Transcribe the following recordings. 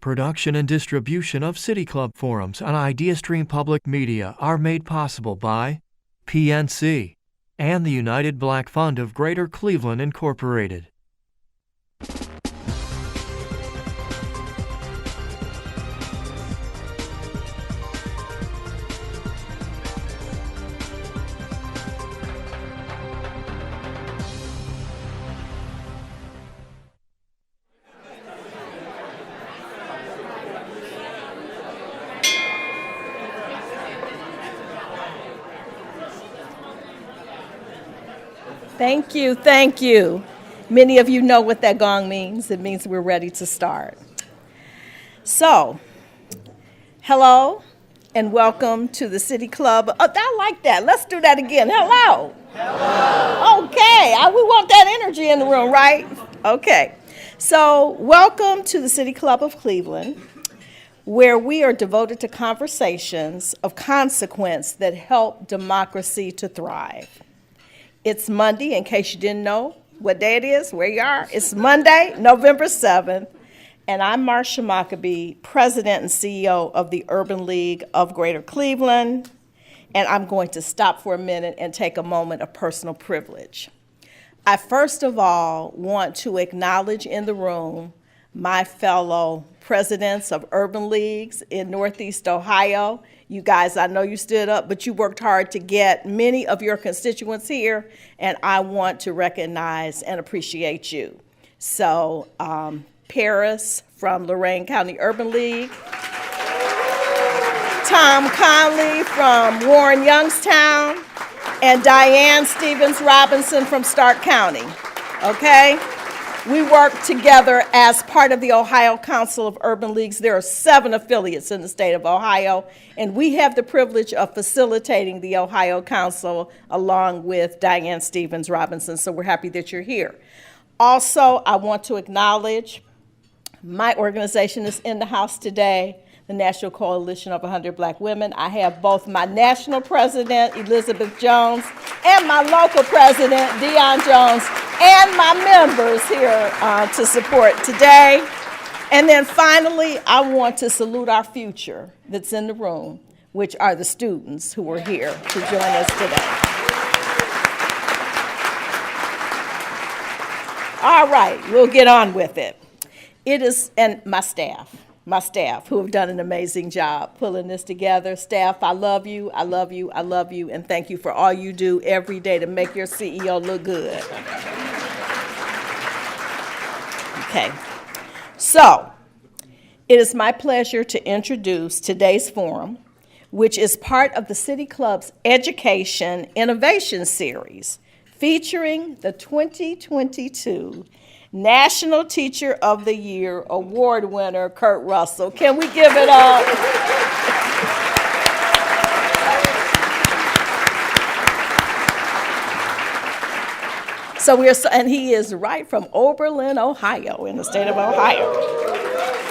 Production and distribution of City Club forums on IdeaStream Public Media are made possible by PNC and the United Black Fund of Greater Cleveland, Incorporated. Thank you, thank you. Many of you know what that gong means. It means we're ready to start. So, hello and welcome to the City Club. Oh, I like that. Let's do that again. Hello. Hello. Okay, we want that energy in the room, right? Okay. So, welcome to the City Club of Cleveland, where we are devoted to conversations of consequence that help democracy to thrive. It's Monday, in case you didn't know what day it is, where you are. It's Monday, November 7th, and I'm Marsha Maccabee, President and CEO of the Urban League of Greater Cleveland, and I'm going to stop for a minute and take a moment of personal privilege. I first of all want to acknowledge in the room my fellow presidents of urban leagues in Northeast Ohio. You guys, I know you stood up, but you worked hard to get many of your constituents here, and I want to recognize and appreciate you. So, Paris from Lorain County Urban League, Tom Conley from Warren Youngstown, and Diane Stevens Robinson from Stark County, okay? We work together as part of the Ohio Council of Urban Leagues. There are 7 affiliates in the state of Ohio, and we have the privilege of facilitating the Ohio Council along with Diane Stevens Robinson, so we're happy that you're here. Also, I want to acknowledge my organization is in the house today, the National Coalition of 100 Black Women. I have both my national president, Elizabeth Jones, and my local president, Dion Jones, and my members here to support today. And then finally, I want to salute our future that's in the room, which are the students who are here to join us today. All right, we'll get on with it. It is, and my staff who have done an amazing job pulling this together. Staff, I love you, I love you, I love you, and thank you for all you do every day to make your CEO look good. Okay, so it is my pleasure to introduce today's forum, which is part of the City Club's Education Innovation Series, featuring the 2022 National Teacher of the Year Award winner, Kurt Russell. Can we give it up? And he is right from Oberlin, Ohio, in the state of Ohio.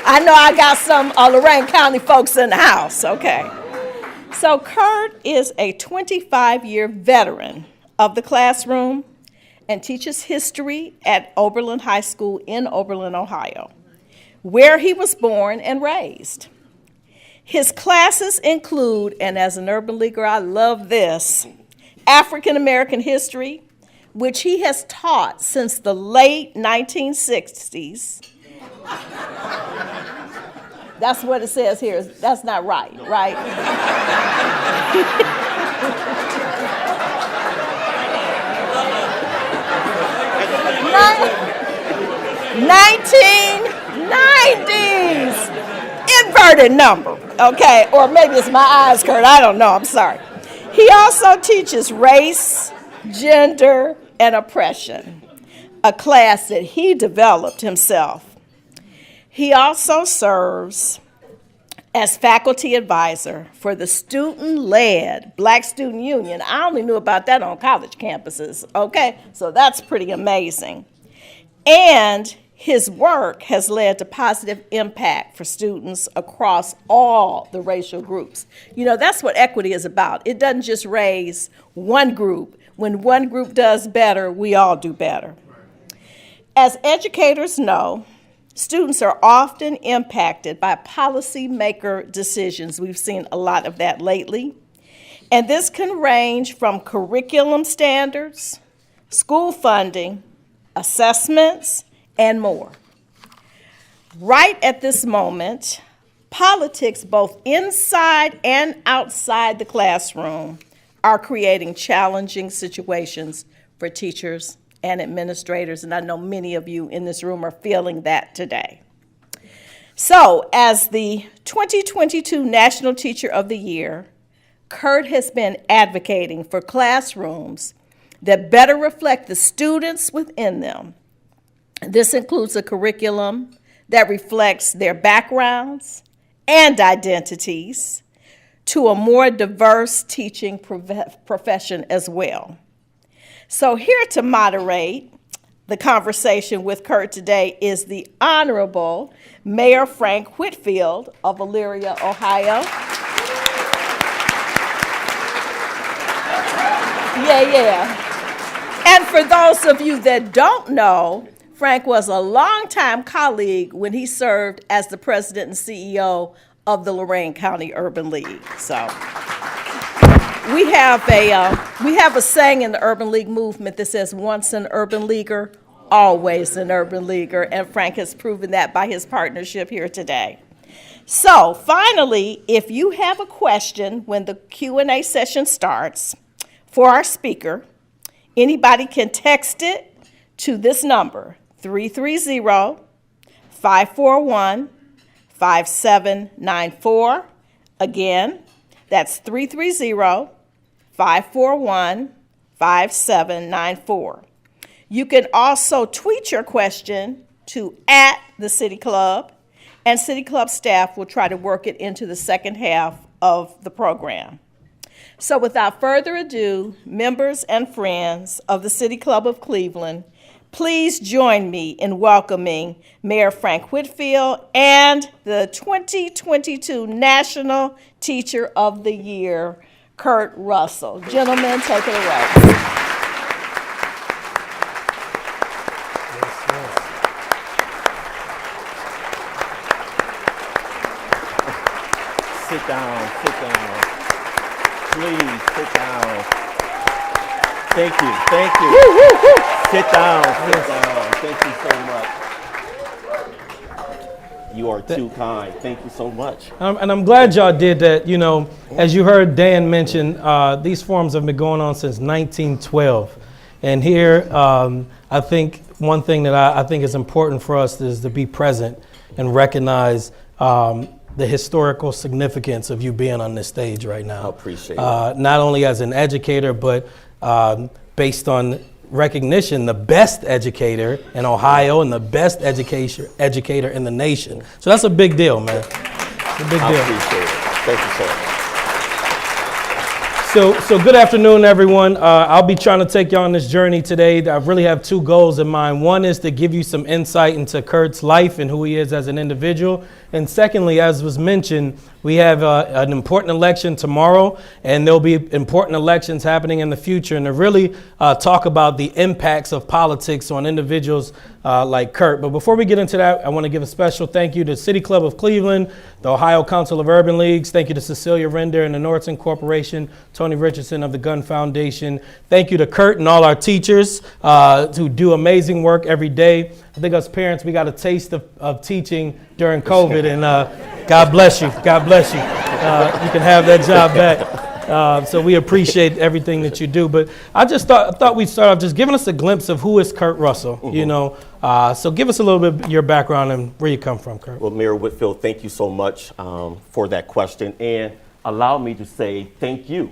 I know I got some Lorain County folks in the house, okay. So Kurt is a 25-year veteran of the classroom and teaches history at Oberlin High School in Oberlin, Ohio, where he was born and raised. His classes include, and as an urban leaguer, I love this, African American history, which he has taught since the late 1960s. That's what it says here. That's not right, right? 1990s, inverted number, okay? Or maybe it's my eyes, Kurt, I don't know, I'm sorry. He also teaches race, gender, and oppression, a class that he developed himself. He also serves as faculty advisor for the student-led Black Student Union. I only knew about that on college campuses, okay? So that's pretty amazing. And his work has led to positive impact for students across all the racial groups. You know, that's what equity is about. It doesn't just raise one group. When one group does better, we all do better. As educators know, students are often impacted by policymaker decisions. We've seen a lot of that lately. And this can range from curriculum standards, school funding, assessments, and more. Right at this moment, politics both inside and outside the classroom are creating challenging situations for teachers and administrators, and I know many of you in this room are feeling that today. So, as the 2022 National Teacher of the Year, Kurt has been advocating for classrooms that better reflect the students within them. This includes a curriculum that reflects their backgrounds and identities to a more diverse teaching profession as well. So here to moderate the conversation with Kurt today is the Honorable Mayor Frank Whitfield of Elyria, Ohio. Yeah. And for those of you that don't know, Frank was a longtime colleague when he served as the president and CEO of the Lorain County Urban League. So we have a saying in the Urban League movement that says, once an urban leaguer, always an urban leaguer, and Frank has proven that by his partnership here today. So finally, if you have a question when the Q&A session starts for our speaker, anybody can text it to this number, 330-541-5794. Again, that's 330-541-5794. You can also tweet your question to @the_City_Club, and City Club staff will try to work it into the second half of the program. So without further ado, members and friends of the City Club of Cleveland, please join me in welcoming Mayor Frank Whitfield and the 2022 National Teacher of the Year, Kurt Russell. Gentlemen, take it away. Sit down. Please, sit down. Thank you. Sit down. Thank you so much. You are too kind. Thank you so much. And I'm glad y'all did that. You know, as you heard Dan mention, these forums have been going on since 1912. And here, I think one thing that I think is important for us is to be present and recognize the historical significance of you being on this stage right now. I appreciate it. Not only as an educator, but based on recognition, the best educator in Ohio and the best educator in the nation. So that's a big deal, man. It's a big deal. I appreciate it. Thank you so much. So good afternoon, everyone. I'll be trying to take you on this journey today. I really have two goals in mind. One is to give you some insight into Kurt's life and who he is as an individual. And secondly, as was mentioned, we have an important election tomorrow, and there'll be important elections happening in the future, and to really talk about the impacts of politics on individuals like Kurt. But before we get into that, I want to give a special thank you to City Club of Cleveland, the Ohio Council of Urban Leagues. Thank you to Cecilia Render and the Norton Corporation, Tony Richardson of the Gun Foundation. Thank you to Kurt and all our teachers who do amazing work every day. I think as parents, we got a taste of teaching during COVID, and God bless you. God bless you. You can have that job back. So we appreciate everything that you do. But I thought we'd start off just giving us a glimpse of who is Kurt Russell. Mm-hmm. You know, so give us a little bit of your background and where you come from, Kurt. Well, Mayor Whitfield, thank you so much for that question, and allow me to say thank you,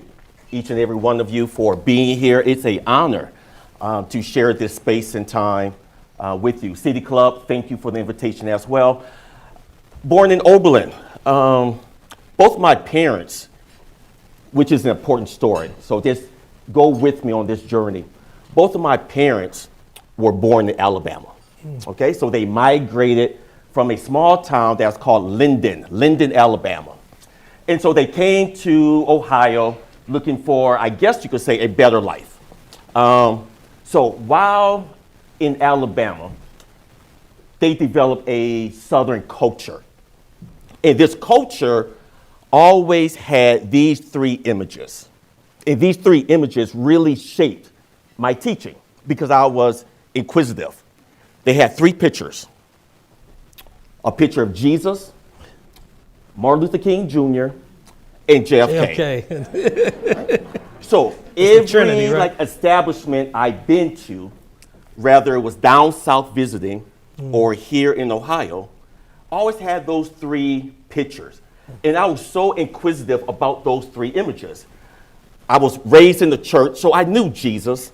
each and every one of you, for being here. It's an honor to share this space and time with you. City Club, thank you for the invitation as well. Born in Oberlin, both my parents, which is an important story, so just go with me on this journey. Both of my parents were born in Alabama, okay? So they migrated from a small town that's called Linden, Alabama. And so they came to Ohio looking for, I guess you could say, a better life. So while in Alabama, they developed a Southern culture. And this culture always had these three images. And these three images really shaped my teaching because I was inquisitive. They had three pictures. A picture of Jesus, Martin Luther King Jr., and JFK. Okay. So It's the Trinity, right? like establishment I've been to, whether it was down south visiting or here in Ohio, always had those three pictures. And I was so inquisitive about those three images. I was raised in the church, so I knew Jesus,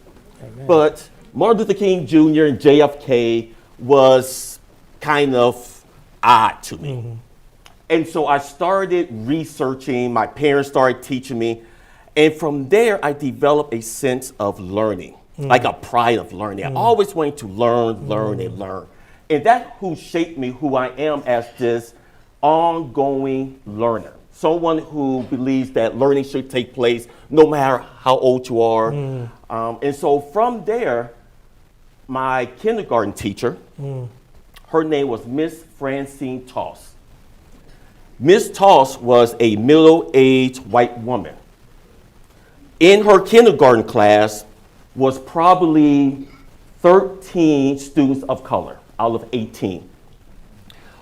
but Martin Luther King Jr. and JFK was kind of odd to me. And so I started researching, my parents started teaching me, and from there I developed a sense of learning, like a pride of learning. I always wanted to learn, and learn. And that's who shaped me, who I am as this ongoing learner. Someone who believes that learning should take place no matter how old you are. And so from there, my kindergarten teacher, her name was Miss Francine Toss. Miss Toss was a middle-aged white woman. In her kindergarten class was probably 13 students of color out of 18.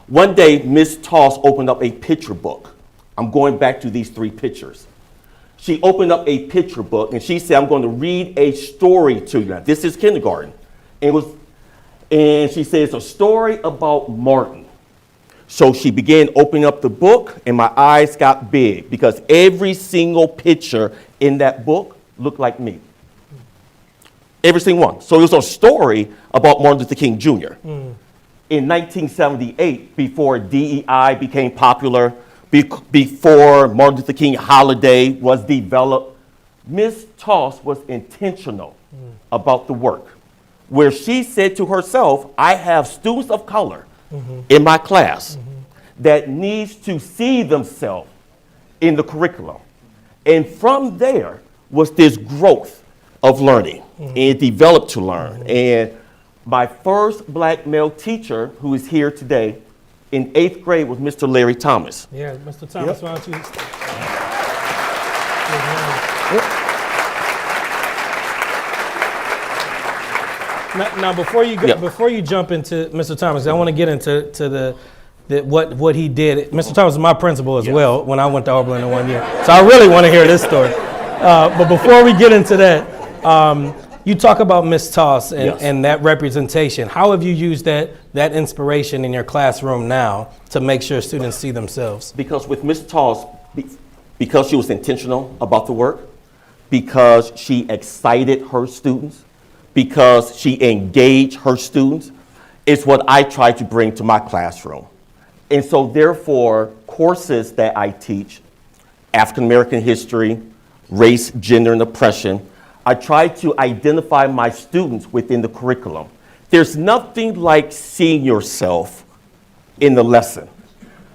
One day, Miss Toss opened up a picture book. I'm going back to these three pictures. She opened up a picture book and she said, I'm going to read a story to you. Now, this is kindergarten. And she said, it's a story about Martin. So she began opening up the book and my eyes got big because every single picture in that book looked like me. Every single one. So it was a story about Martin Luther King Jr. In 1978, before DEI became popular, before Martin Luther King holiday was developed, Ms. Toss was intentional about the work, where she said to herself, I have students of color in my class that needs to see themselves in the curriculum. And from there was this growth of learning, and it developed to learn. And my first black male teacher, who is here today, in 8th grade was Mr. Larry Thomas. Yeah, Mr. Thomas, why don't you? Now, before you go, before you jump into Mr. Thomas, I want to get into what he did. Mr. Thomas is my principal as well when I went to Oberlin in 1 year, so I really want to hear this story. But before we get into that, you talk about Miss Toss and that representation. How have you used that inspiration in your classroom now to make sure students see themselves? Because with Miss Toss, because she was intentional about the work, because she excited her students, because she engaged her students, it's what I try to bring to my classroom. And so therefore, courses that I teach, African American history, race, gender, and oppression, I try to identify my students within the curriculum. There's nothing like seeing yourself in the lesson,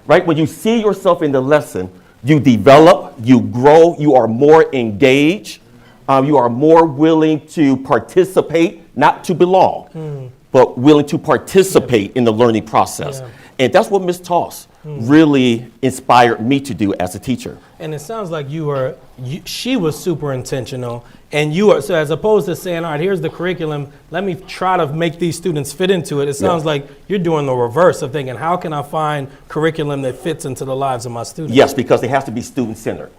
right? When you see yourself in the lesson, you develop, you grow, you are more engaged, you are more willing to participate, not to belong, but willing to participate in the learning process. And that's what Ms. Toss really inspired me to do as a teacher. And it sounds like she was super intentional, and you are, so as opposed to saying, all right, here's the curriculum, let me try to make these students fit into it. It sounds like you're doing the reverse of thinking, how can I find curriculum that fits into the lives of my students? Yes, because it has to be student-centered,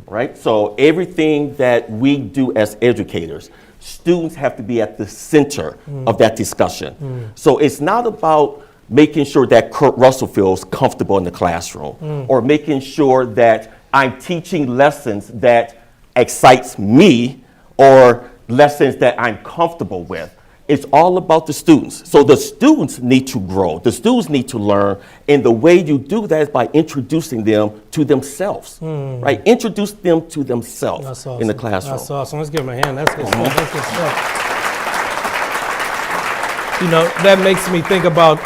right? So everything that we do as educators, students have to be at the center of that discussion. So it's not about making sure that Kurt Russell feels comfortable in the classroom or making sure that I'm teaching lessons that excites me or lessons that I'm comfortable with. It's all about the students. So the students need to grow. The students need to learn. And the way you do that is by introducing them to themselves, right? Introduce them to themselves in the classroom. That's awesome. Let's give them a hand. That's good stuff. That's good stuff. You know, that makes me think about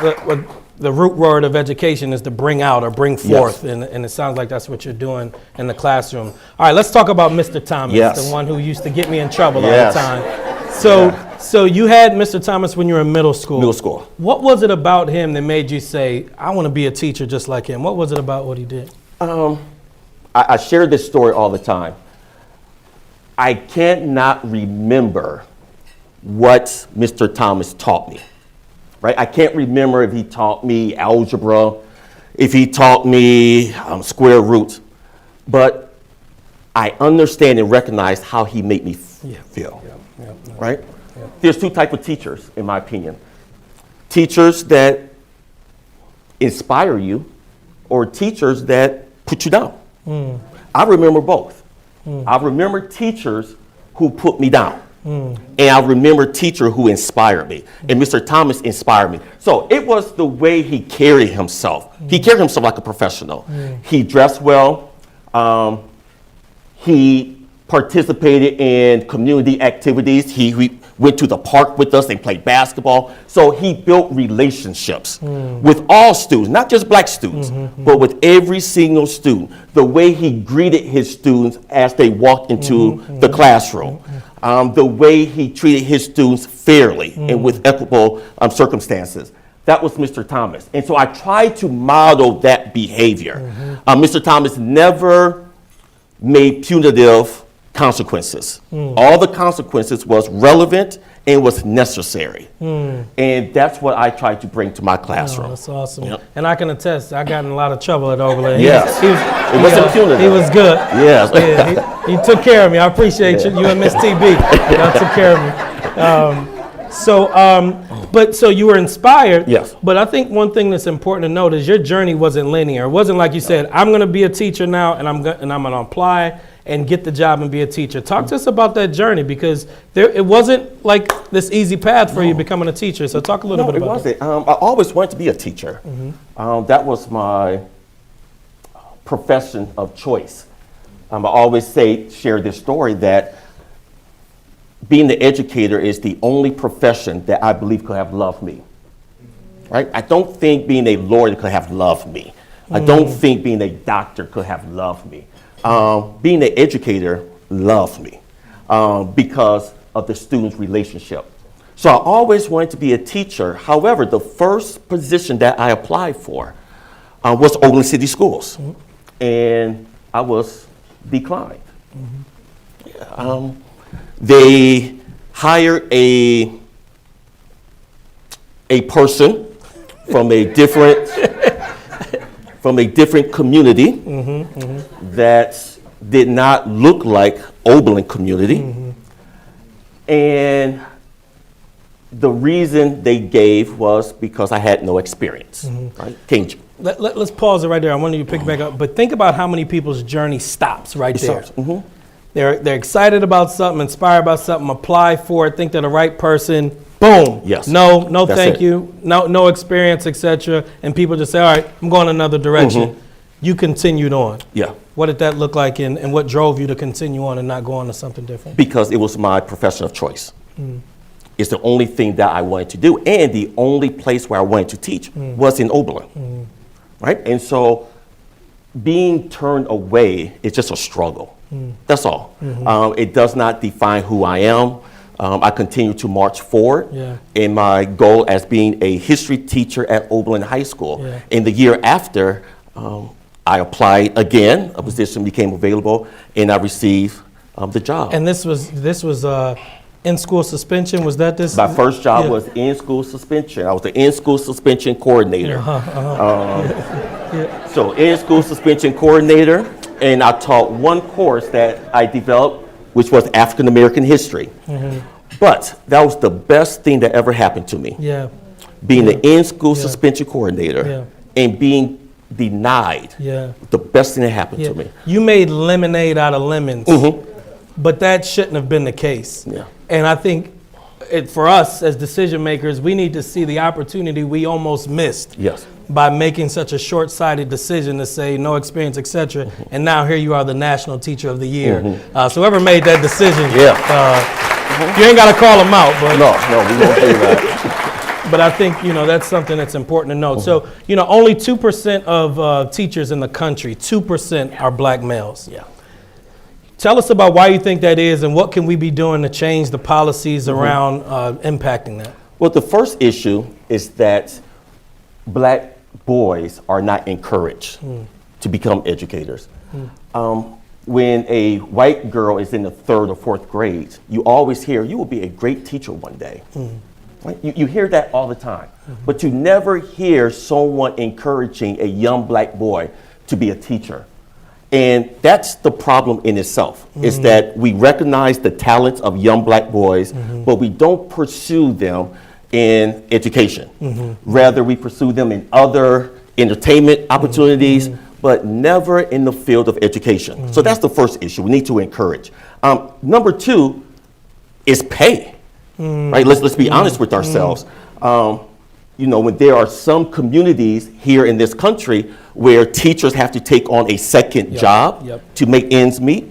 the root word of education is to bring out or bring forth, and it sounds like that's what you're doing in the classroom. All right, let's talk about Mr. Thomas, the one who used to get me in trouble all the time. So So you had Mr. Thomas when you were in middle school. Middle school. What was it about him that made you say, I want to be a teacher just like him? What was it about what he did? I share this story all the time. I cannot remember what Mr. Thomas taught me, right? I can't remember if he taught me algebra, if he taught me square roots, but I understand and recognize how he made me feel, right? There's two types of teachers, in my opinion. Teachers that inspire you, or teachers that put you down. I remember both. I remember teachers who put me down. And I remember teacher who inspired me. And Mr. Thomas inspired me. So it was the way he carried himself. He carried himself like a professional. He dressed well. He participated in community activities. He went to the park with us and played basketball. So he built relationships with all students, not just black students, but with every single student. The way he greeted his students as they walked into the classroom. The way he treated his students fairly and with equitable circumstances. That was Mr. Thomas. And so I tried to model that behavior. Mr. Thomas never made punitive consequences. All the consequences was relevant and was necessary. And that's what I tried to bring to my classroom. Oh, that's awesome. Yep. And I can attest, I got in a lot of trouble at Oberlin. Yes. It wasn't punitive. He was good. Yes. Yeah, he took care of me. I appreciate you. You and Miss TB. Y'all took care of me. So you were inspired. Yes. But I think one thing that's important to note is your journey wasn't linear. It wasn't like you said, I'm going to be a teacher now and I'm going to apply and get the job and be a teacher. Talk to us about that journey, because it wasn't like this easy path for you becoming a teacher. So talk a little bit about it. It wasn't. I always wanted to be a teacher. That was my profession of choice. I always share this story that being the educator is the only profession that I believe could have loved me. Right? I don't think being a lawyer could have loved me. I don't think being a doctor could have loved me. Being an educator loved me because of the student's relationship. So I always wanted to be a teacher. However, the first position that I applied for was Oberlin City Schools, and I was declined. They hired a person from a different community that did not look like Oberlin community. And the reason they gave was because I had no experience. Right? Let's pause it right there. I wanted you to pick it back up. But think about how many people's journey stops right there. They're excited about something, inspired about something, apply for it, think they're the right person. Boom. Yes. No, thank you. No experience, etc. And people just say, all right, I'm going another direction. You continued on. Yeah. What did that look like, and what drove you to continue on and not go on to something different? Because it was my profession of choice. It's the only thing that I wanted to do, and the only place where I wanted to teach was in Oberlin. Right? And so being turned away is just a struggle. That's all. It does not define who I am. I continue to march forward in my goal as being a history teacher at Oberlin High School. In the year after, I applied again, a position became available, and I received the job. And this was in-school suspension, was that this? My first job was in-school suspension. I was the in-school suspension coordinator. So in-school suspension coordinator, and I taught one course that I developed, which was African American history. But that was the best thing that ever happened to me. Being the in-school suspension coordinator and being denied, the best thing that happened to me. You made lemonade out of lemons, but that shouldn't have been the case. And I think for us as decision makers, we need to see the opportunity we almost missed by making such a short-sighted decision to say no experience, etc. And now here you are, the National Teacher of the Year. So whoever made that decision, you ain't got to call them out. But no, we won't do that. But I think, that's something that's important to note. So, only 2% of teachers in the country, 2% are black males. Tell us about why you think that is, and what can we be doing to change the policies around impacting that? Well, the first issue is that black boys are not encouraged to become educators. When a white girl is in the 3rd or 4th grade, you always hear, you will be a great teacher one day. Right? You hear that all the time, but you never hear someone encouraging a young black boy to be a teacher. And that's the problem in itself, is that we recognize the talents of young black boys, but we don't pursue them in education. Rather, we pursue them in other entertainment opportunities, but never in the field of education. So that's the first issue we need to encourage. Number 2 is pay, right? Let's be honest with ourselves. When there are some communities here in this country where teachers have to take on a second job to make ends meet.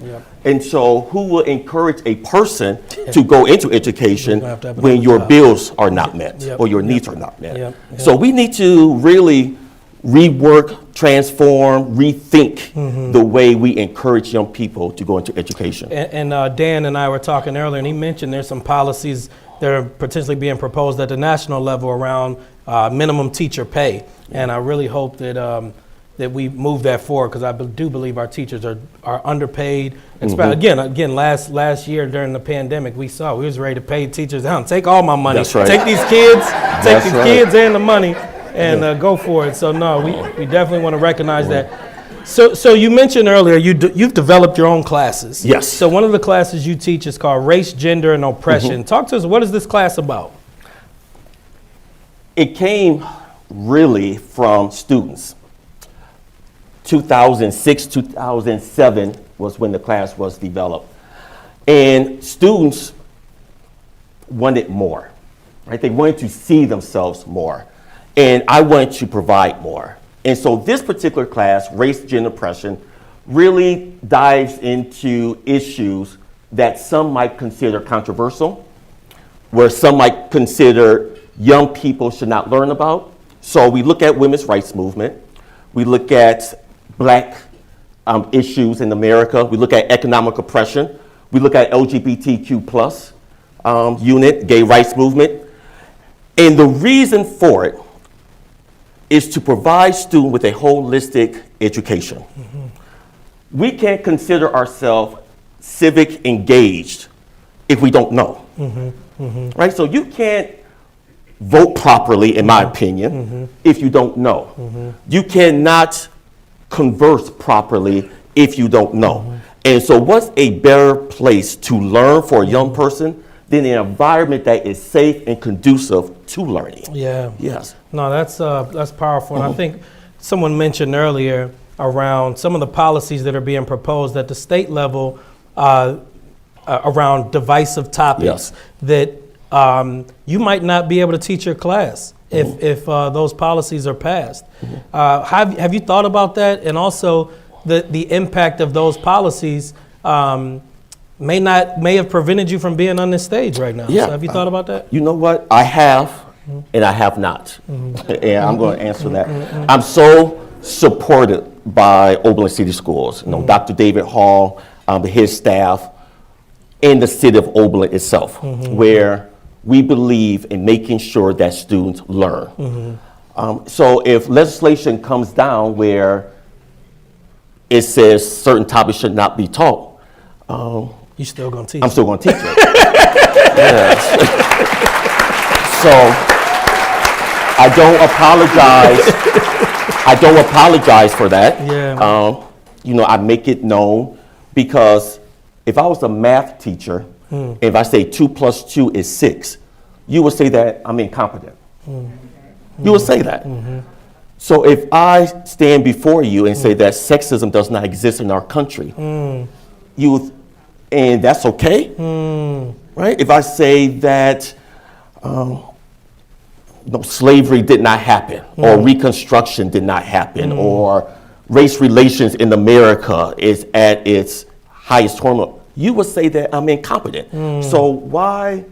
And so who will encourage a person to go into education when your bills are not met or your needs are not met? So we need to really rework, transform, rethink the way we encourage young people to go into education. And Dan and I were talking earlier, and he mentioned there's some policies that are potentially being proposed at the national level around minimum teacher pay. And I really hope that that we move that forward, because I do believe our teachers are underpaid. Again, last year during the pandemic, we was ready to pay teachers down. Take all my money. That's right. Take these kids and the money, and go for it. So no, we definitely want to recognize that. So you mentioned earlier you've developed your own classes. Yes. So one of the classes you teach is called Race, Gender, and Oppression. Talk to us. What is this class about? It came really from students. 2006, 2007 was when the class was developed. And students wanted more, right? They wanted to see themselves more. And I wanted to provide more. And so this particular class, Race, Gender, Oppression, really dives into issues that some might consider controversial, where some might consider young people should not learn about. So we look at women's rights movement. We look at black issues in America. We look at economic oppression. We look at LGBTQ plus unit, gay rights movement. And the reason for it is to provide students with a holistic education. We can't consider ourselves civic engaged if we don't know, right? So you can't vote properly, in my opinion, if you don't know. You cannot converse properly if you don't know. And so what's a better place to learn for a young person than an environment that is safe and conducive to learning? Yeah. Yes. No, that's powerful. And I think someone mentioned earlier around some of the policies that are being proposed at the state level around divisive topics that you might not be able to teach your class if those policies are passed. Have you thought about that? And also the impact of those policies may have prevented you from being on this stage right now. Yeah. So have you thought about that? You know what? I have, and I have not. And I'm going to answer that. I'm so supported by Oberlin City Schools. Dr. David Hall, his staff, and the city of Oberlin itself, where we believe in making sure that students learn. So if legislation comes down where it says certain topics should not be taught, you still gonna teach? I'm still gonna teach it. Yes. So I don't apologize for that. Yeah. I make it known, because if I was a math teacher, if I say 2 + 2 is 6, you would say that I'm incompetent. You would say that. So if I stand before you and say that sexism does not exist in our country, and that's okay, right? If I say that slavery did not happen, or Reconstruction did not happen, or race relations in America is at its highest turmoil, you would say that I'm incompetent. So why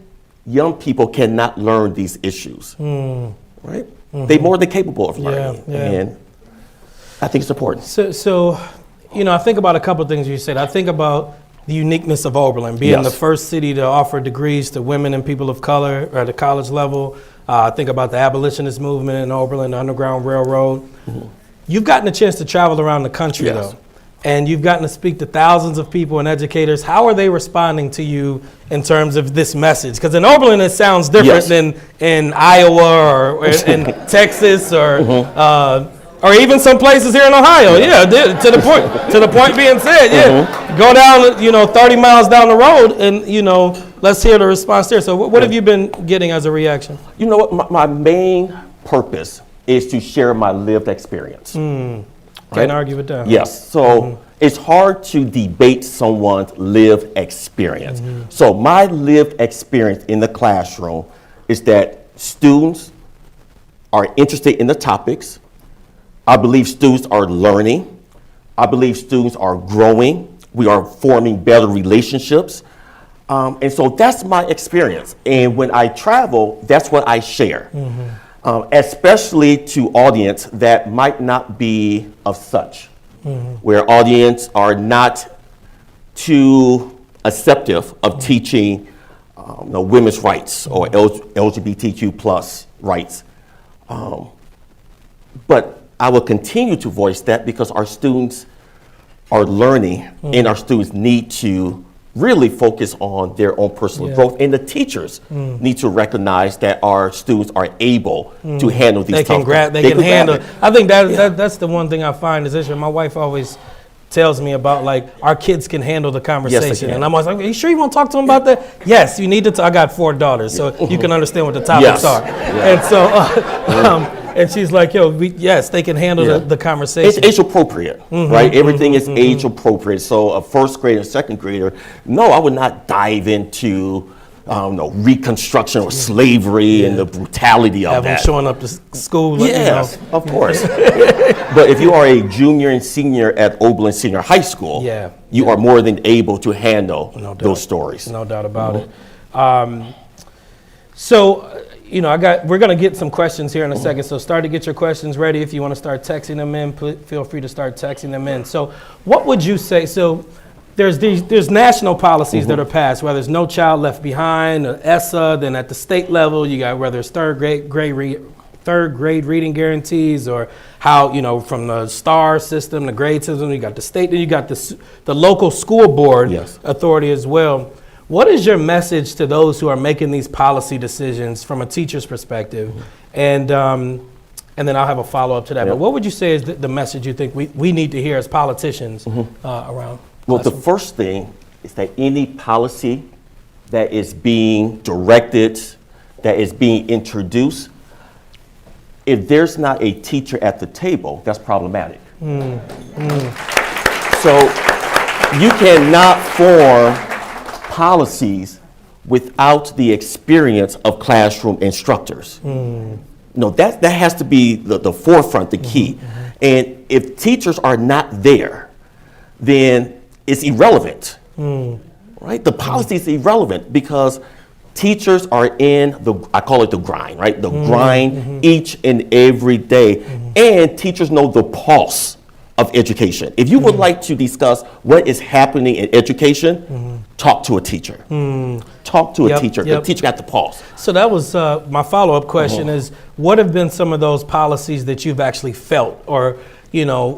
young people cannot learn these issues, right? They're more than capable of learning, and I think it's important. So I think about a couple of things you said. I think about the uniqueness of Oberlin, being Yes. the first city to offer degrees to women and people of color at the college level. Think about the abolitionist movement in Oberlin, the Underground Railroad. You've gotten a chance to travel around the country, Yes. though, and you've gotten to speak to thousands of people and educators. How are they responding to you in terms of this message? Because in Oberlin, it sounds different Yes. than in Iowa or in Texas or even some places here in Ohio. Yeah, to the point being said, yeah. Go down, 30 miles down the road and, let's hear the response there. So what have you been getting as a reaction? You know what? My main purpose is to share my lived experience. Can't argue with that. Yes. So it's hard to debate someone's lived experience. So my lived experience in the classroom is that students are interested in the topics. I believe students are learning. I believe students are growing. We are forming better relationships. And so that's my experience. And when I travel, that's what I share. Especially to audience that might not be of such, where audience are not too acceptive of teaching women's rights or LGBTQ plus rights. But I will continue to voice that because our students are learning and our students need to really focus on their own personal growth, and the teachers need to recognize that our students are able to handle these They can handle. I think that's the one thing I find is issue. My wife always tells me about like our kids can handle the conversation, can. and I'm always like, "Are you sure you want to talk to them about that?" Yes, you need to. I got 4 daughters, so you can understand what the topics Yes. are, and so. And she's like, yes, they can handle the conversation. It's age appropriate, right? Everything is age appropriate. So a first grader, second grader, no, I would not dive into Reconstruction or slavery and the brutality of Have them that. showing up to school. Yes, of course. But if you are a junior and senior at Oberlin Senior High School, you are more than able to handle those stories. No doubt about it. So, we're going to get some questions here in a second. So start to get your questions ready. If you want to start texting them in, feel free to start texting them in. So what would you say? So there's national policies that are passed, whether it's No Child Left Behind, or ESSA, then at the state level, you got whether it's third grade reading guarantees, or how, from the STAR system, the grade system, you got the state, then you got the local school board authority as well. What is your message to those who are making these policy decisions from a teacher's perspective? And then I'll have a follow-up to that. But what would you say is the message you think we need to hear as politicians around? Well, the first thing is that any policy that is being directed, that is being introduced, if there's not a teacher at the table, that's problematic. So you cannot form policies without the experience of classroom instructors. No, that has to be the forefront, the key. And if teachers are not there, then it's irrelevant, right? The policy is irrelevant because teachers are in I call it the grind, right? The grind each and every day. And teachers know the pulse of education. If you would like to discuss what is happening in education, talk to a teacher. Talk to a teacher. The teacher got the pulse. So that was my follow-up question is, what have been some of those policies that you've actually felt, or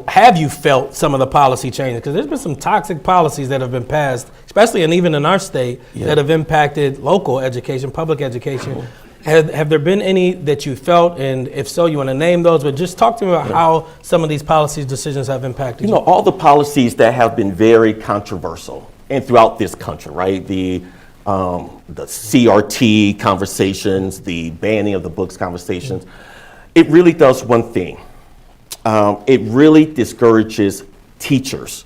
have you felt some of the policy changes? Because there's been some toxic policies that have been passed, especially and even in our state, that have impacted local education, public education. Have there been any that you felt, and if so, you want to name those, but just talk to me about how some of these policy decisions have impacted you. All the policies that have been very controversial and throughout this country, right? The CRT conversations, the banning of the books conversations, it really does one thing. It really discourages teachers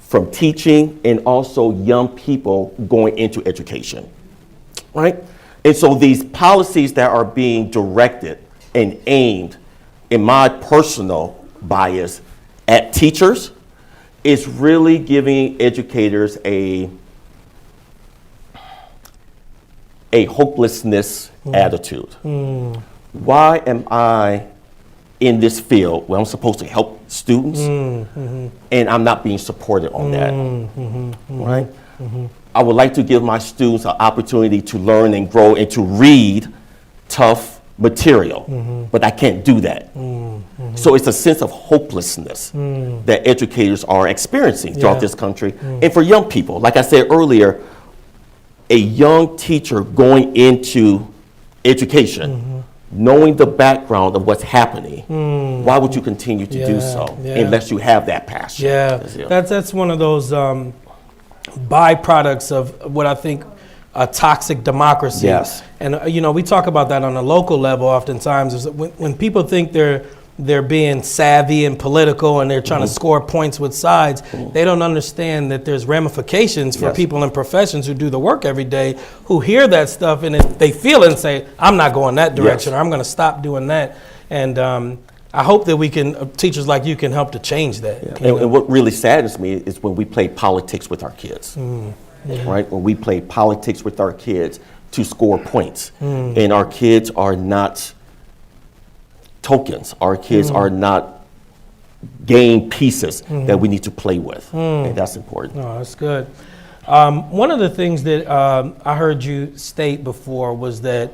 from teaching and also young people going into education, right? And so these policies that are being directed and aimed, in my personal bias, at teachers, is really giving educators a hopelessness attitude. Why am I in this field where I'm supposed to help students, and I'm not being supported on that, right? I would like to give my students an opportunity to learn and grow and to read tough material, but I can't do that. So it's a sense of hopelessness that educators are experiencing throughout this country. And for young people, like I said earlier, a young teacher going into education, knowing the background of what's happening, why would you continue to do so unless you have that passion? That's one of those byproducts of what I think a toxic democracy. And we talk about that on a local level oftentimes. Is when people think they're being savvy and political and they're trying to score points with sides, they don't understand that there's ramifications for people in professions who do the work every day, who hear that stuff and they feel it and say, I'm not going that direction, or I'm going to stop doing that. And I hope that we can, teachers like you can help to change that. And what really saddens me is when we play politics with our kids, right? When we play politics with our kids to score points, and our kids are not tokens. Our kids are not game pieces that we need to play with, and that's important. Oh, that's good. One of the things that I heard you state before was that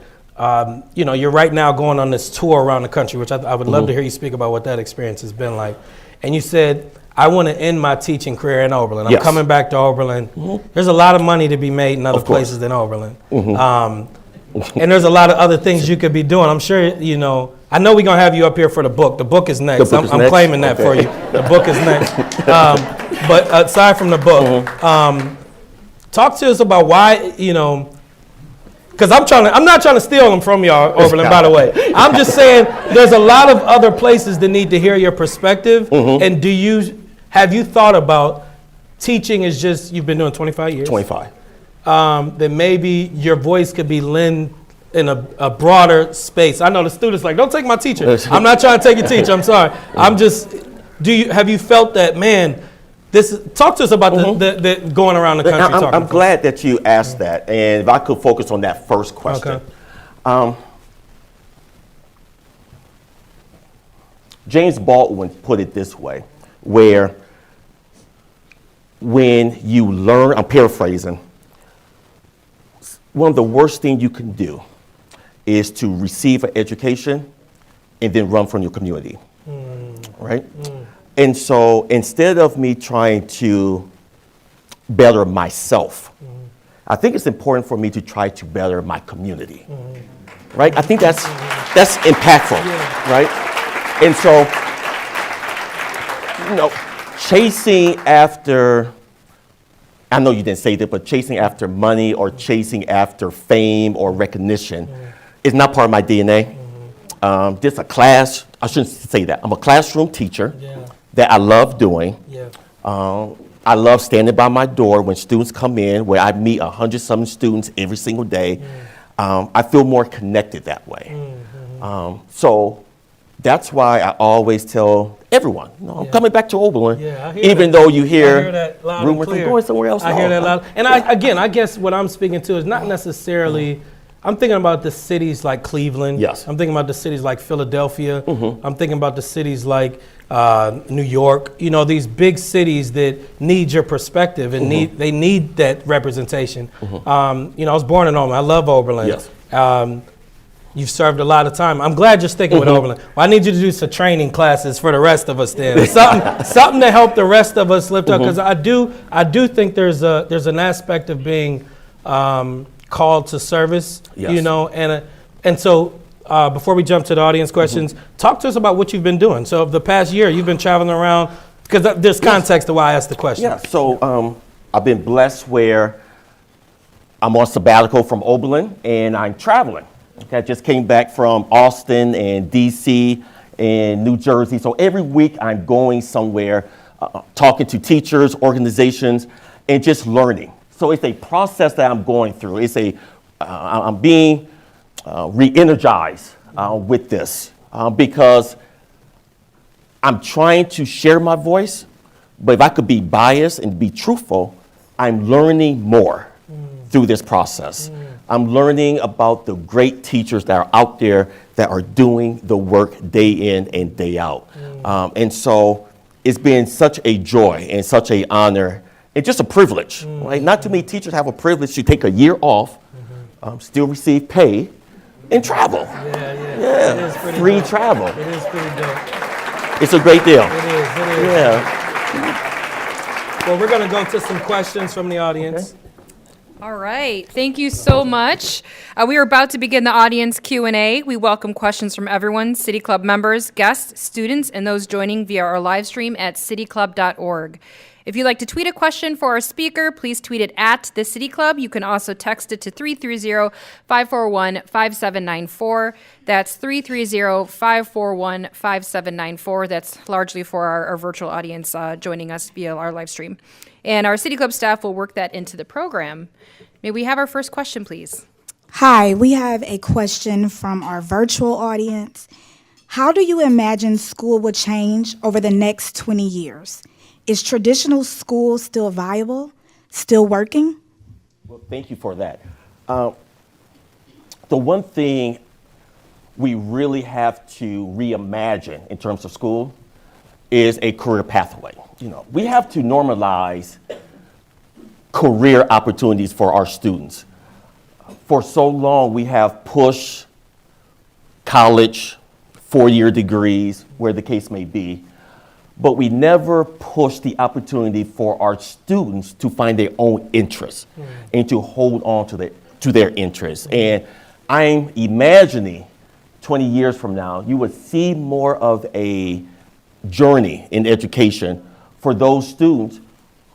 you're right now going on this tour around the country, which I would love to hear you speak about what that experience has been like. And you said, I want to end my teaching career in Oberlin. I'm coming back to Oberlin. There's a lot of money to be made in other places than Oberlin. And there's a lot of other things you could be doing. I'm sure, I know we're going to have you up here for the book. The book is next. I'm claiming that for you. The book is next. But aside from the book, talk to us about why, because I'm not trying to steal them from y'all, Oberlin, by the way. I'm just saying there's a lot of other places that need to hear your perspective. And have you thought about teaching is just, you've been doing 25 years? 25. That maybe your voice could be lent in a broader space. I know the students like, don't take my teacher. I'm not trying to take your teacher, I'm sorry. I'm just, have you felt that, man, talk to us about the going around the country. I'm glad that you asked that, and if I could focus on that first question. James Baldwin put it this way, where when you learn, I'm paraphrasing, one of the worst things you can do is to receive an education and then run from your community, right? And so instead of me trying to better myself, I think it's important for me to try to better my community, right? I think that's impactful, right? And so, chasing after, I know you didn't say that, but chasing after money or chasing after fame or recognition is not part of my DNA. This a class, I shouldn't say that. I'm a classroom teacher that I love doing. I love standing by my door when students come in, where I meet 100-something students every single day. I feel more connected that way. So that's why I always tell everyone, I'm coming back to Oberlin, even though you hear rumors of going somewhere else. I hear that loud. And I guess what I'm speaking to is not necessarily, I'm thinking about the cities like Cleveland. Yes. I'm thinking about the cities like Philadelphia. I'm thinking about the cities like New York. These big cities that need your perspective and they need that representation. I was born in Oberlin. I love Oberlin. Yes. You've served a lot of time. I'm glad you're sticking with Oberlin. Well, I need you to do some training classes for the rest of us then. Something to help the rest of us lift up, because I do think there's an aspect of being called to service, and so before we jump to the audience questions, talk to us about what you've been doing. So of the past year, you've been traveling around, because there's context to why I asked the question. Yeah, so I've been blessed where I'm on sabbatical from Oberlin and I'm traveling. Okay, I just came back from Austin and DC and New Jersey. So every week I'm going somewhere, talking to teachers, organizations, and just learning. So it's a process that I'm going through. I'm being re-energized with this because I'm trying to share my voice, but if I could be biased and be truthful, I'm learning more through this process. I'm learning about the great teachers that are out there that are doing the work day in and day out. And so it's been such a joy and such an honor and just a privilege, right? Not too many teachers have a privilege to take a year off, still receive pay, and travel. Yeah. It is pretty Free dope. travel. It is pretty dope. It's a great deal. It is. Yeah. Well, we're going to go to some questions from the audience. Okay. All right, thank you so much. We are about to begin the audience Q&A. We welcome questions from everyone, City Club members, guests, students, and those joining via our live stream at cityclub.org. If you'd like to tweet a question for our speaker, please tweet it at the City Club. You can also text it to 330-541-5794. That's 330-541-5794. That's largely for our virtual audience joining us via our live stream. And our City Club staff will work that into the program. May we have our first question, please? Hi, we have a question from our virtual audience. How do you imagine school will change over the next 20 years? Is traditional school still viable, still working? Well, thank you for that. The one thing we really have to reimagine in terms of school is a career pathway. You know, we have to normalize career opportunities for our students. For so long, we have pushed college, 4-year degrees, where the case may be, but we never push the opportunity for our students to find their own interests and to hold on to their interests. And I'm imagining 20 years from now, you would see more of a journey in education for those students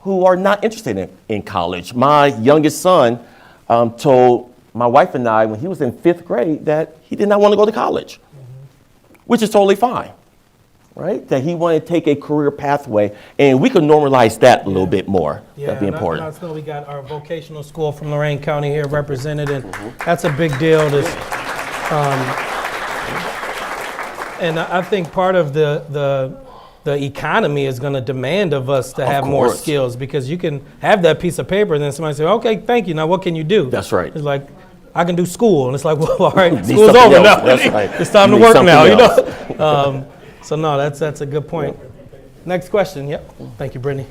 who are not interested in college. My youngest son told my wife and I when he was in 5th grade that he did not want to go to college, which is totally fine. Right? That he wanted to take a career pathway, and we could normalize that a little bit more. That'd be important. I know we got our vocational school from Lorain County here represented, and that's a big deal. And I think part of the economy is going to demand of us to have more skills, because you can have that piece of paper and then somebody say, okay, thank you, now what can you do? That's right. It's like, I can do school, and it's like, well, all right, school's over now. That's right. It's time to work now, you know? So no, that's a good point. Next question. Yep. Thank you, Brittany.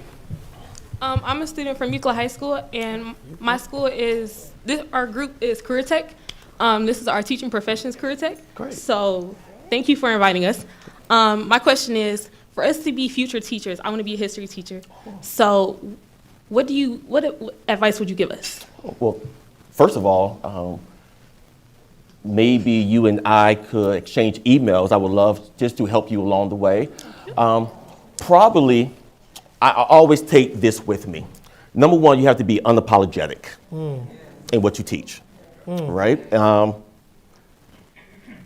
I'm a student from Oberlin High School, and my school our group is Career Tech. This is our teaching professions Career Tech. Great. So thank you for inviting us. My question is, for us to be future teachers, I want to be a history teacher. So what advice would you give us? Well, first of all, maybe you and I could exchange emails. I would love just to help you along the way. Probably, I always take this with me. Number one, you have to be unapologetic in what you teach, right? You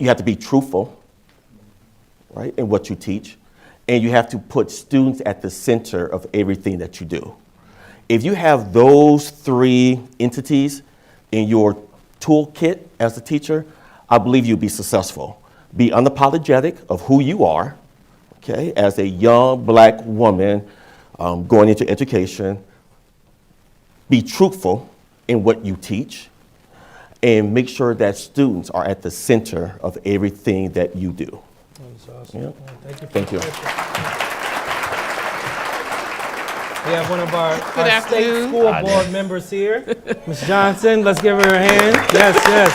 have to be truthful, right, in what you teach. And you have to put students at the center of everything that you do. If you have those 3 entities in your toolkit as a teacher, I believe you'll be successful. Be unapologetic of who you are, okay, as a young Black woman going into education. Be truthful in what you teach, and make sure that students are at the center of everything that you do. That's awesome. Yeah. Thank you. Thank you. We have one of our state afternoon. school board members here, Ms. Johnson. Let's give her a hand. Yes.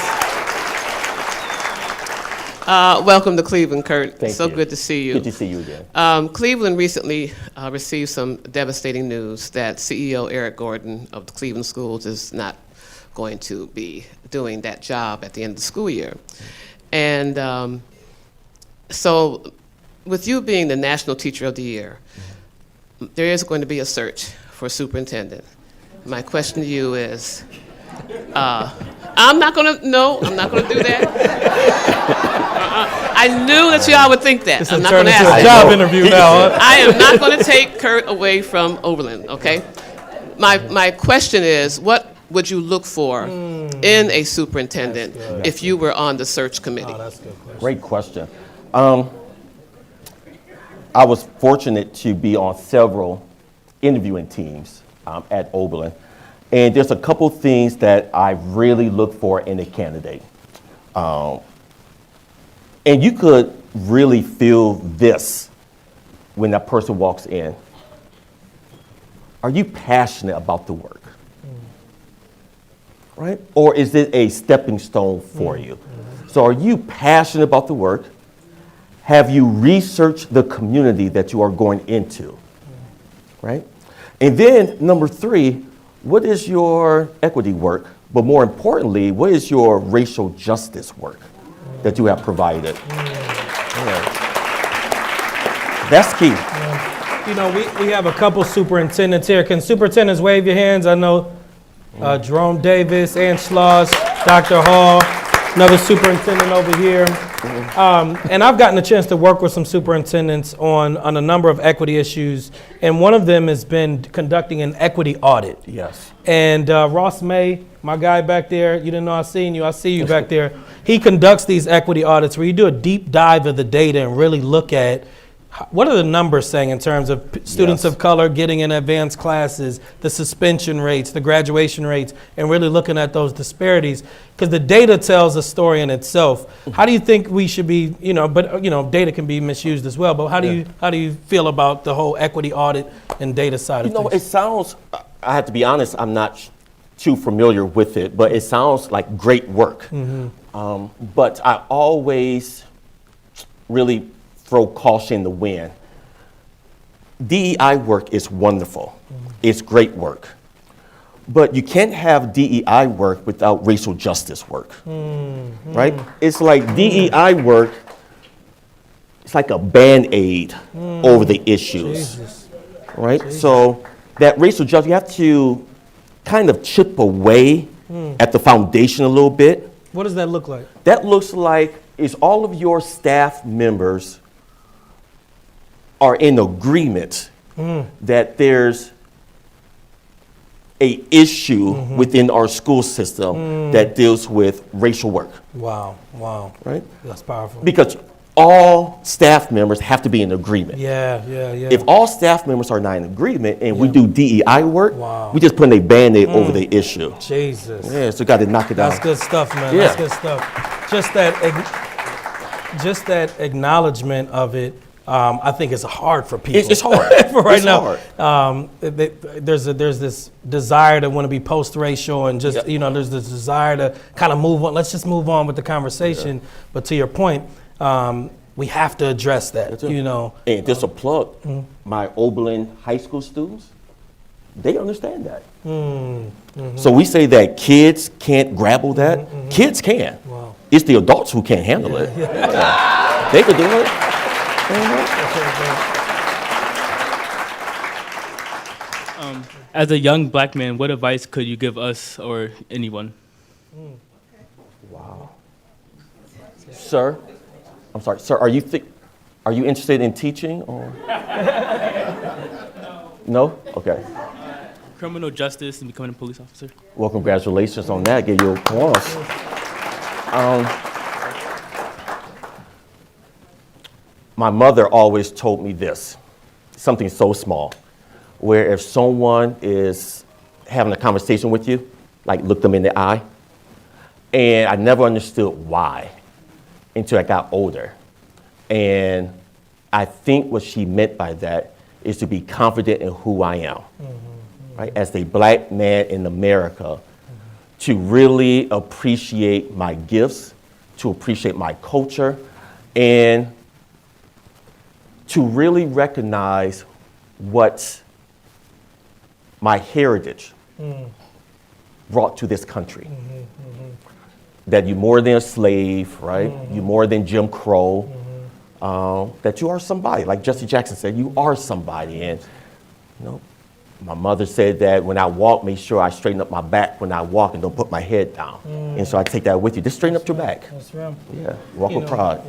Welcome to Cleveland, Kurt. Thank So you. good to see you. Good to see you again. Cleveland recently received some devastating news that CEO Eric Gordon of the Cleveland schools is not going to be doing that job at the end of the school year. And so with you being the National Teacher of the Year, there is going to be a search for a superintendent. My question to you is, I'm not going to do that. I knew that y'all would think that. I'm not going to ask a that. job interview now. Huh? I am not going to take Kurt away from Oberlin, okay? My question is, what would you look for in a superintendent if you were on the search committee? Oh, that's a good question. Great question. I was fortunate to be on several interviewing teams at Oberlin, And there's a couple things that I really look for in a candidate. And you could really feel this when that person walks in. Are you passionate about the work? Right? Or is it a stepping stone for you? So are you passionate about the work? Have you researched the community that you are going into? Right? And then number 3, what is your equity work? But more importantly, what is your racial justice work that you have provided? Yeah. That's key. You know, we have a couple superintendents here. Can superintendents wave your hands? I know Jerome Davis, Ann Schloss, Dr. Hall, another superintendent over here. And I've gotten a chance to work with some superintendents on a number of equity issues, and one of them has been conducting an equity audit. Yes. And Ross May, my guy back there, you didn't know I seen you, I see you back there. He conducts these equity audits where you do a deep dive of the data and really look at what are the numbers saying in terms of students Yes. of color getting in advanced classes, the suspension rates, the graduation rates, and really looking at those disparities, because the data tells a story in itself. How do you think we should be, data can be misused as well, but how do you feel about the whole equity audit and data side of things? It sounds, I have to be honest, I'm not too familiar with it, but it sounds like great work. But I always really throw caution in the wind. DEI work is wonderful. It's great work. But you can't have DEI work without racial justice work, right? It's like DEI work, it's like a Band-Aid over the issues, right? Jesus. So that racial justice, you have to kind of chip away at the foundation a little bit. What does that look like? That looks like is all of your staff members are in agreement that there's a issue within our school system that deals with racial work. Wow, Right? that's powerful. Because all staff members have to be in agreement. Yeah. If all staff members are not in agreement and we do DEI work, Wow. we just put a Band-Aid over the issue. Jesus. Yeah, so got to knock it down. That's good stuff, man. Yeah. That's good stuff. Just that acknowledgement of it, I think is hard for people. It's hard. For right It's now. hard. There's this desire to want to be post-racial and just, there's this desire to kind of move on. Let's just move on with the conversation. Yeah. But to your point, we have to address that, And just a plug, my Oberlin High School students, they understand that. So we say that kids can't grapple that. Kids can. Wow. It's the adults who can't handle it. Yeah. They could do it. As a young black man, what advice could you give us or anyone? Wow. Sir, I'm sorry, sir, are you interested in teaching or? No? Okay. Criminal justice and becoming a police officer. Well, congratulations on that. Give you applause. My mother always told me this, something so small, where if someone is having a conversation with you, like look them in the eye, and I never understood why until I got older. And I think what she meant by that is to be confident in who I am, right? As a black man in America, to really appreciate my gifts, to appreciate my culture, and to really recognize what my heritage brought to this country. That you're more than a slave, right? You're more than Jim Crow. That you are somebody. Like Jesse Jackson said, you are somebody. And my mother said that when I walk, make sure I straighten up my back when I walk and don't put my head down. And so I take that with you. Just straighten up your back. That's right. Yeah, walk with pride.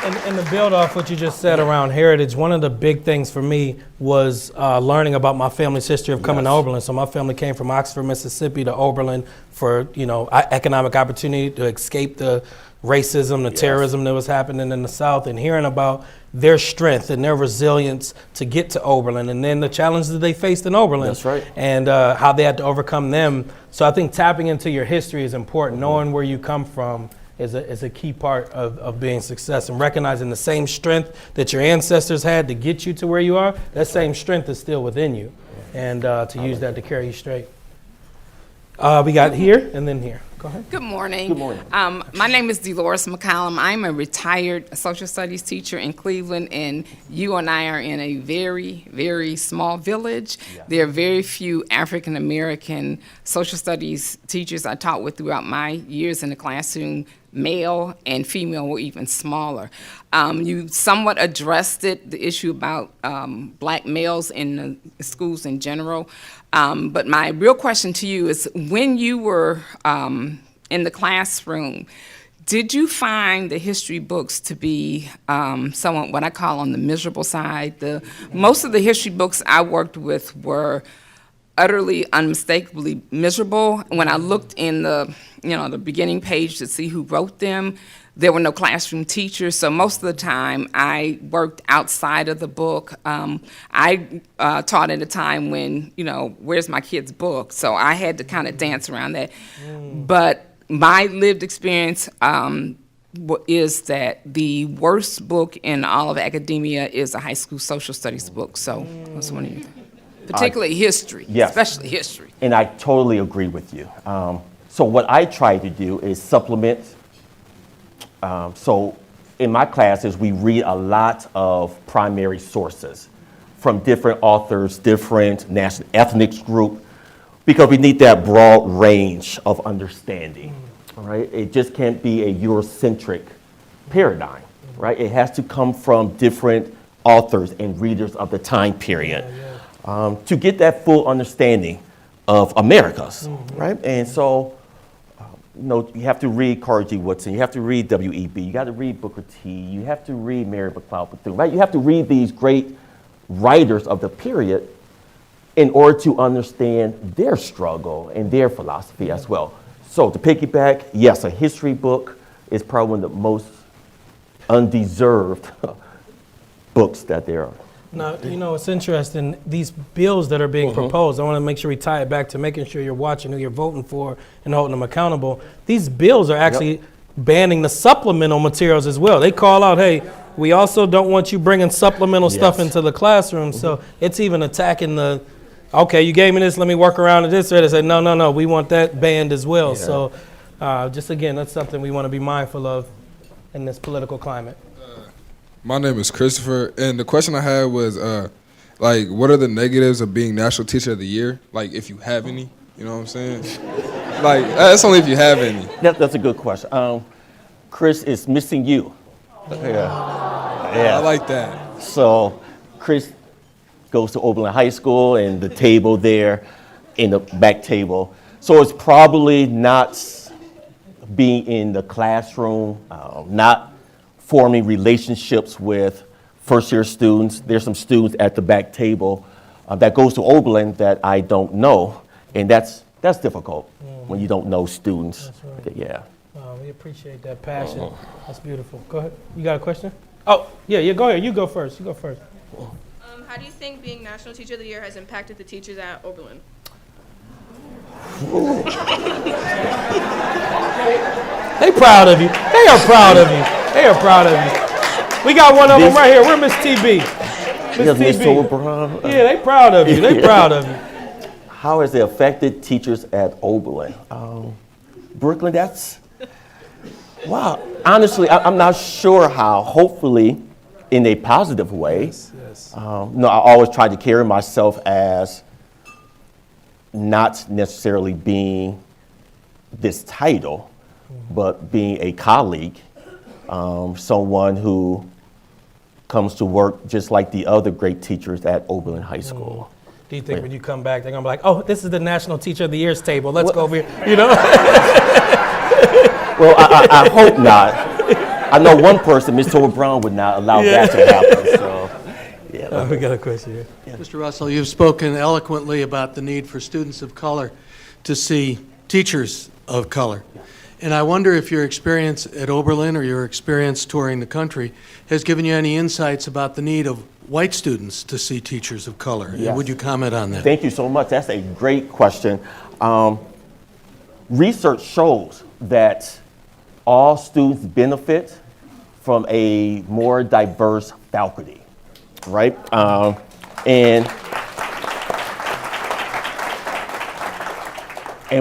And to build off what you just said around heritage, one of the big things for me was learning about my family's history of coming to Oberlin. So my family came from Oxford, Mississippi to Oberlin for, economic opportunity to escape the racism, the terrorism that was happening in the South, and hearing about their strength and their resilience to get to Oberlin, and then the challenges that they faced in Oberlin. That's right. And how they had to overcome them. So I think tapping into your history is important. Knowing where you come from is a key part of being success, and recognizing the same strength that your ancestors had to get you to where you are, that same strength is still within you, and to use that to carry you straight. We got here and then here. Go ahead. Good morning. Good morning. My name is Dolores McCollum. I'm a retired social studies teacher in Cleveland, and you and I are in a very, very small village. There are very few African American social studies teachers I taught with throughout my years in the classroom. Male and female were even smaller. You somewhat addressed it, the issue about black males in the schools in general. But my real question to you is, when you were in the classroom, did you find the history books to be somewhat what I call on the miserable side? Most of the history books I worked with were utterly, unmistakably miserable. When I looked in the beginning page to see who wrote them, there were no classroom teachers, so most of the time I worked outside of the book. I taught at a time when, where's my kid's book? So I had to kind of dance around that. But my lived experience is that the worst book in all of academia is a high school social studies book. So that's one of you. Particularly history, yes. Especially history. And I totally agree with you. So what I try to do is supplement. So in my classes, we read a lot of primary sources from different authors, different national ethnic group, because we need that broad range of understanding, right? It just can't be a Eurocentric paradigm, right? It has to come from different authors and readers of the time period. To get that full understanding of Americas, right? And so, you have to read Carter G. Woodson, you have to read W.E.B., you got to read Booker T, you have to read Mary McLeod Bethune, right? You have to read these great writers of the period in order to understand their struggle and their philosophy as well. So to piggyback, yes, a history book is probably one of the most undeserved books that there are. Now, it's interesting, these bills that are being proposed, I want to make sure we tie it back to making sure you're watching who you're voting for and holding them accountable. These bills are actually banning the supplemental materials as well. They call out, hey, we also don't want you bringing supplemental stuff into the classroom. So it's even attacking okay, you gave me this, let me work around to this. Or they say, no, we want that banned as well. Yeah. So just again, that's something we want to be mindful of in this political climate. My name is Christopher, and the question I had was, what are the negatives of being National Teacher of the Year? Like, if you have any, you know what I'm saying? That's only if you have any. That's a good question. Chris is missing you. Yeah. I like that. So, Chris goes to Oberlin High School, and the table there, in the back table. So it's probably not being in the classroom, not forming relationships with first-year students. There's some students at the back table that goes to Oberlin that I don't know, and that's difficult when you don't know students. That's right. Yeah. We appreciate that passion. That's beautiful. Go ahead. You got a question? Oh, yeah, go ahead. You go first. How do you think being National Teacher of the Year has impacted the teachers at Oberlin? They proud of you. They are proud of you. We got one of them right here. We're Miss TB. Miss TB. Yeah, they proud of you. They proud of you. How has it affected teachers at Oberlin? Brooklyn, wow. Honestly, I'm not sure how. Hopefully, in a positive way. Yes. I always try to carry myself as not necessarily being this title, but being a colleague, someone who comes to work just like the other great teachers at Oberlin High School. Do you think when you come back, they're going to be like, oh, this is the National Teacher of the Year's table. Let's go over here, Well, I hope not. I know one person, Ms. Tober Brown, would not allow that to happen. So, yeah. We got a question here. Yeah. Mr. Russell, you've spoken eloquently about the need for students of color to see teachers of color. And I wonder if your experience at Oberlin or your experience touring the country has given you any insights about the need of white students to see teachers of color. Yes. Would you comment on that? Thank you so much. That's a great question. Research shows that all students benefit from a more diverse faculty, right? And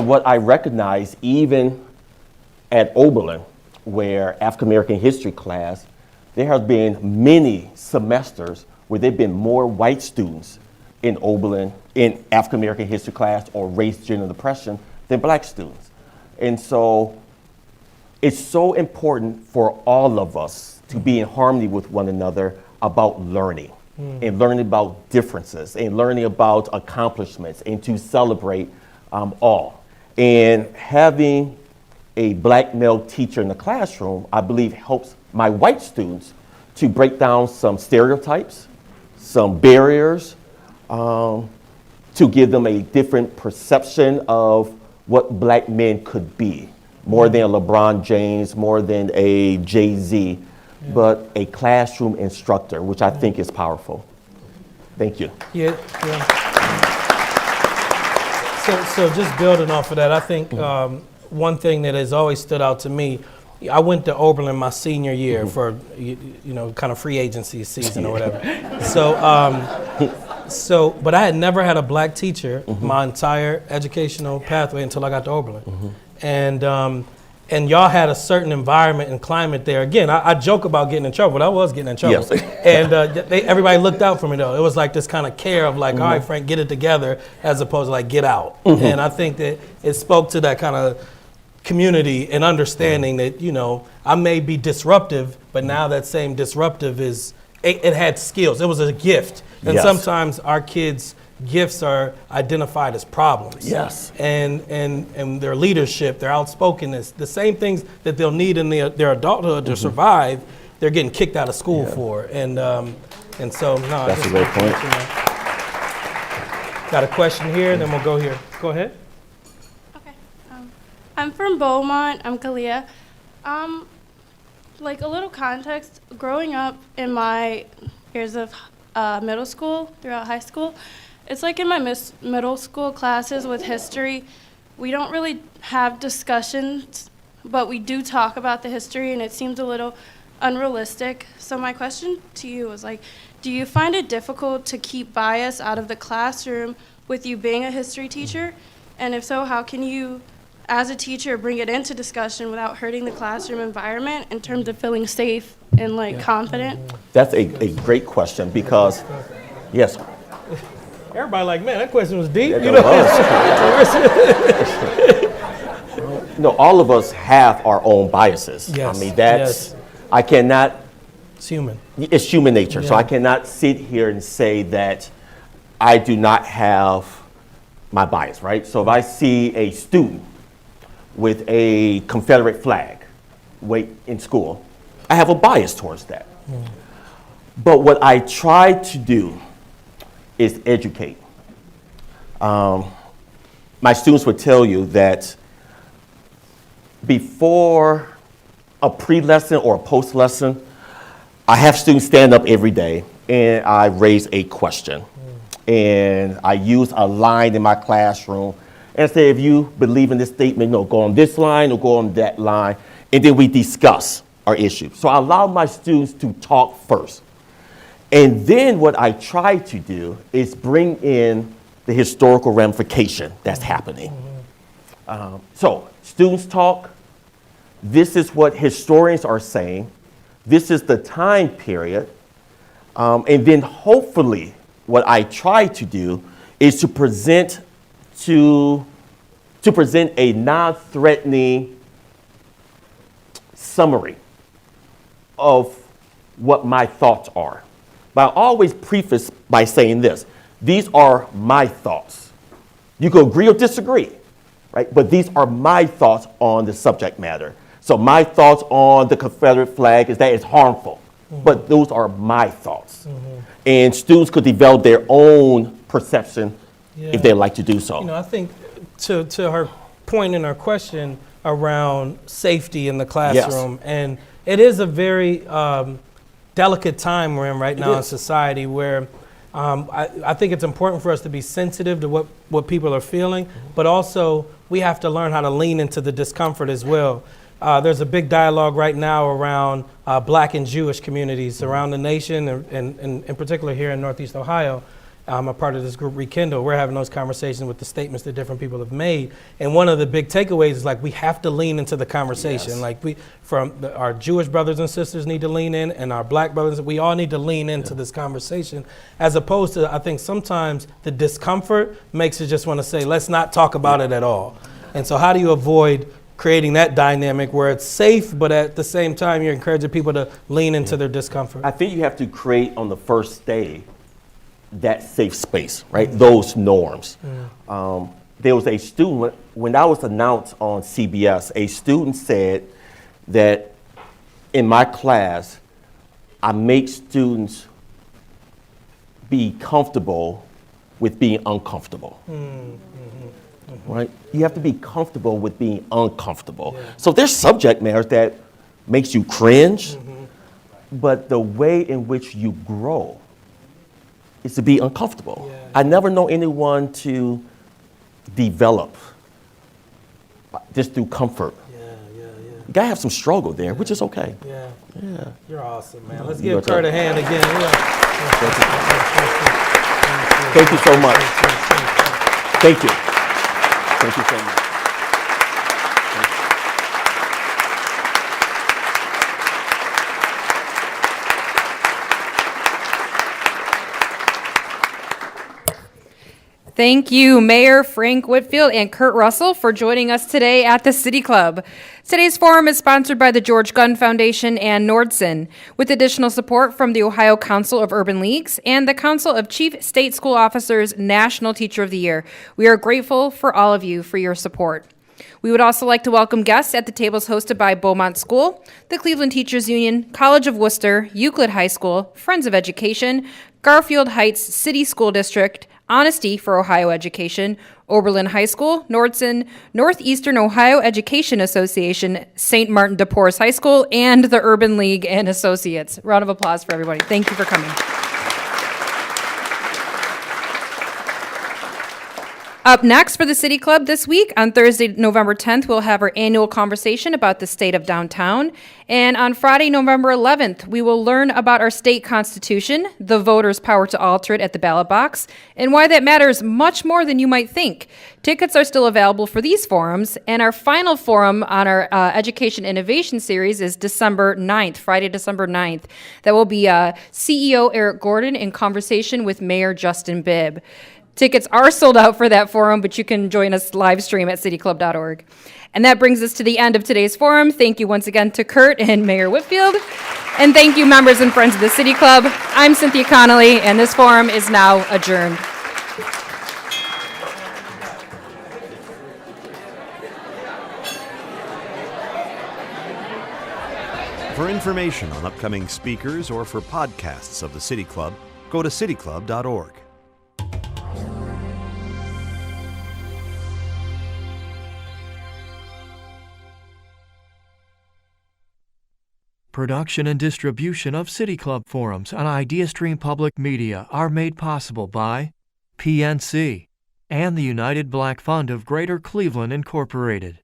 what I recognize, even at Oberlin, where African American history class, there have been many semesters where there have been more white students in Oberlin in African American history class or race, gender, and oppression than black students. And so it's so important for all of us to be in harmony with one another about learning and learning about differences and learning about accomplishments and to celebrate all. And having a black male teacher in the classroom, I believe, helps my white students to break down some stereotypes, some barriers, to give them a different perception of what black men could be, more than a LeBron James, more than a Jay-Z, but a classroom instructor, which I think is powerful. Thank you. Yeah. So just building off of that, I think one thing that has always stood out to me, I went to Oberlin my senior year for, kind of free agency season or whatever. But I had never had a black teacher my entire educational pathway until I got to Oberlin. And y'all had a certain environment and climate there. Again, I joke about getting in trouble, but I was getting in trouble. Yes. And everybody looked out for me, though. It was like this kind of care of like, all right, Frank, get it together, as opposed to like, get out. And I think that it spoke to that kind of community and understanding that, I may be disruptive, but now that same disruptive it had skills. It was a gift. And sometimes our kids' gifts are identified as problems. Yes. And their leadership, their outspokenness, the same things that they'll need in their adulthood to survive, they're getting kicked out of school for. And so, no. That's a great point. Got a question here, and then we'll go here. Go ahead. Okay. I'm from Beaumont. I'm Kalia. Like a little context, growing up in my years of middle school, throughout high school, it's like in my middle school classes with history, we don't really have discussions, but we do talk about the history, and it seems a little unrealistic. So my question to you is like, do you find it difficult to keep bias out of the classroom with you being a history teacher? And if so, how can you, as a teacher, bring it into discussion without hurting the classroom environment in terms of feeling safe and confident? That's a great question because, yes. Everybody like, man, that question was deep. All of us have our own biases. Yes. I mean, I cannot. It's human. It's human nature. So I cannot sit here and say that I do not have my bias, right? So if I see a student with a Confederate flag in school, I have a bias towards that. But what I try to do is educate. My students would tell you that before a pre-lesson or a post-lesson, I have students stand up every day and I raise a question. And I use a line in my classroom and say, if you believe in this statement, go on this line or go on that line, and then we discuss our issue. So I allow my students to talk first. And then what I try to do is bring in the historical ramification that's happening. So students talk. This is what historians are saying. This is the time period. And then hopefully what I try to do is to present a non-threatening summary of what my thoughts are. But I always preface by saying this: these are my thoughts. You can agree or disagree, right? But these are my thoughts on the subject matter. So my thoughts on the Confederate flag is that it's harmful, but those are my thoughts. And students could develop their own perception if they like to do so. I think to her point in her question, around safety in the classroom. And it is a very delicate time we're in right now in society where I think it's important for us to be sensitive to what people are feeling, but also we have to learn how to lean into the discomfort as well. There's a big dialogue right now around Black and Jewish communities around the nation, and in particular here in Northeast Ohio. I'm a part of this group, Rekindle. We're having those conversations with the statements that different people have made. And one of the big takeaways is like we have to lean into the conversation. Like our Jewish brothers and sisters need to lean in, and our Black brothers, we all need to lean into this conversation, as opposed to, I think sometimes the discomfort makes you just want to say, let's not talk about it at all. And so how do you avoid creating that dynamic where it's safe, but at the same time you're encouraging people to lean into their discomfort? I think you have to create on the first day that safe space, right? Those norms. There was a student, when that was announced on CBS, a student said that in my class, I make students be comfortable with being uncomfortable. Right? You have to be comfortable with being uncomfortable. So there's subject matters that makes you cringe, but the way in which you grow is to be uncomfortable. I never know anyone to develop just through comfort. You gotta have some struggle there, which is okay. You're awesome, man. Let's give Kurt a hand again. Thank you so much. Thank you. Thank you so much. Thank you, Mayor Frank Whitfield and Kurt Russell, for joining us today at the City Club. Today's forum is sponsored by the George Gunn Foundation and Nordson, with additional support from the Ohio Council of Urban Leagues and the Council of Chief State School Officers National Teacher of the Year. We are grateful for all of you for your support. We would also like to welcome guests at the tables hosted by Beaumont School, the Cleveland Teachers Union, College of Worcester, Euclid High School, Friends of Education, Garfield Heights City School District, Honesty for Ohio Education, Oberlin High School, Nordson, Northeastern Ohio Education Association, St. Martin de Porres High School, and the Urban League and Associates. Round of applause for everybody. Thank you for coming. Up next for the City Club this week, on Thursday, November 10th, we'll have our annual conversation about the state of downtown. And on Friday, November 11th, we will learn about our state constitution, the voters' power to alter it at the ballot box, and why that matters much more than you might think. Tickets are still available for these forums, and our final forum on our Education Innovation Series is December 9th, Friday, December 9th. That will be CEO Eric Gordon in conversation with Mayor Justin Bibb. Tickets are sold out for that forum, but you can join us live stream at cityclub.org. And that brings us to the end of today's forum. Thank you once again to Kurt and Mayor Whitfield. And thank you, members and friends of the City Club. I'm Cynthia Connolly, and this forum is now adjourned. For information on upcoming speakers or for podcasts of the City Club, go to cityclub.org. Production and distribution of City Club forums on IdeaStream Public Media are made possible by PNC and the United Black Fund of Greater Cleveland, Incorporated.